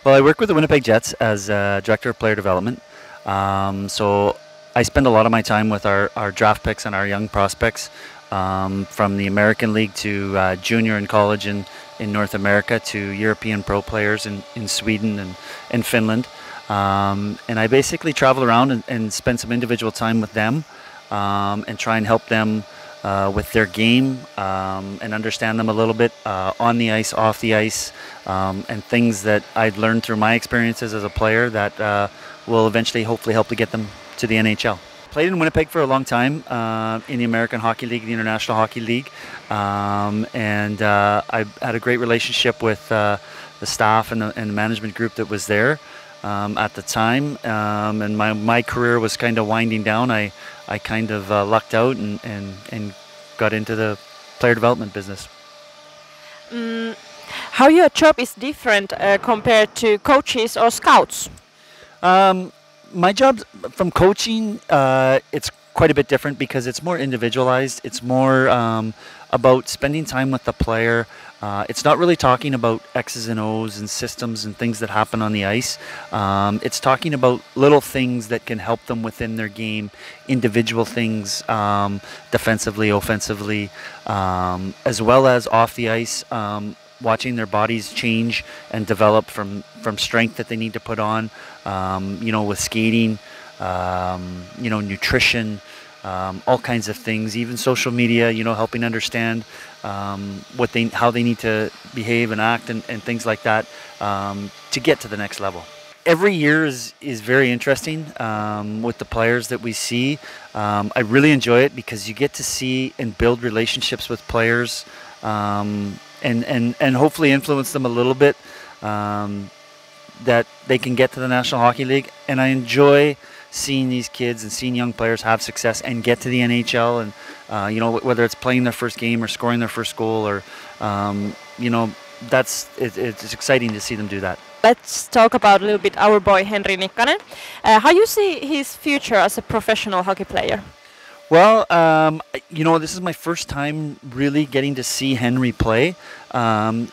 Well, I work with the Winnipeg Jets as Director of Player Development. So I spend a lot of my time with our draft picks and our young prospects, from the American League to junior and college in North America to European pro players in Sweden and Finland. And I basically travel around and spend some individual time with them and try and help them with their game and understand them a little bit on the ice, off the ice, and things that I've learned through my experiences as a player that will eventually hopefully help to get them to the NHL. Played in Winnipeg for a long time in the American Hockey League, the International Hockey League, and I had a great relationship with the staff and the management group that was there at the time, and my career was kind of winding down. I kind of lucked out and got into the player development business. How your job is different compared to coaches or scouts? My job from coaching, it's quite a bit different because it's more individualized. It's more about spending time with the player. It's not really talking about X's and O's and systems and things that happen on the ice. It's talking about little things that can help them within their game, individual things, defensively, offensively, as well as off the ice, watching their bodies change and develop from strength that they need to put on, with skating, nutrition, all kinds of things, even social media, helping understand how they need to behave and act and things like that to get to the next level. Every year is very interesting with the players that we see. I really enjoy it because you get to see and build relationships with players and hopefully influence them a little bit, that they can get to the National Hockey League. And I enjoy seeing these kids and seeing young players have success and get to the NHL, and whether it's playing their first game or scoring their first goal, or it's exciting to see them do that. Let's talk about a little bit our boy Henri Nikkanen. How you see his future as a professional hockey player? Well, this is my first time really getting to see Henry play.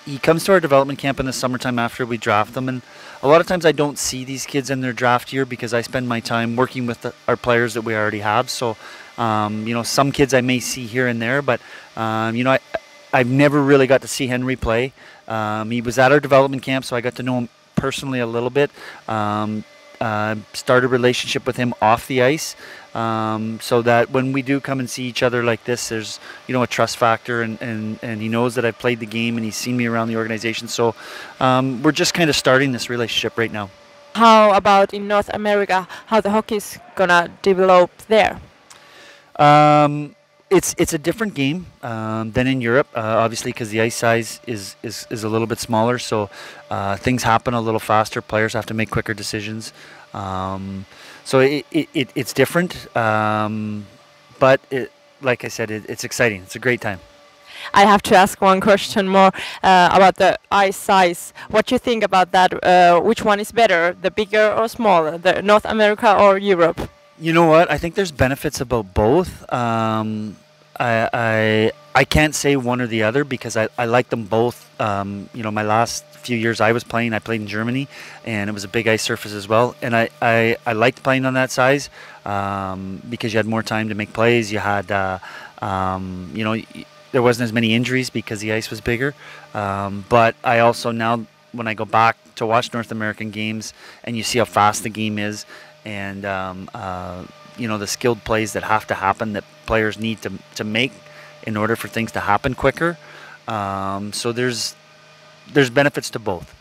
He comes to our development camp in the summertime after we draft them, and a lot of times I don't see these kids in their draft year because I spend my time working with our players that we already have. So, some kids I may see here and there, but I've never really got to see Henry play. He was at our development camp, so I got to know him personally a little bit. Start a relationship with him off the ice, so that when we do come and see each other like this, there's a trust factor, and he knows that I've played the game and he's seen me around the organization. So we're just kind of starting this relationship right now. How about in North America? How the hockey's gonna develop there? It's a different game than in Europe, obviously, because the ice size is a little bit smaller, so things happen a little faster. Players have to make quicker decisions, so it's different. But like I said, it's exciting. It's a great time. I have to ask one question more about the ice size. What do you think about that? Which one is better, the bigger or smaller, the North America or Europe? You know what? I think there's benefits about both. I can't say one or the other because I like them both. My last few years I played in Germany, and it was a big ice surface as well. And I liked playing on that size because you had more time to make plays. You had, there wasn't as many injuries because the ice was bigger. But I also now, when I go back to watch North American games and you see how fast the game is, and the skilled plays that have to happen that players need to make in order for things to happen quicker. So there's benefits to both.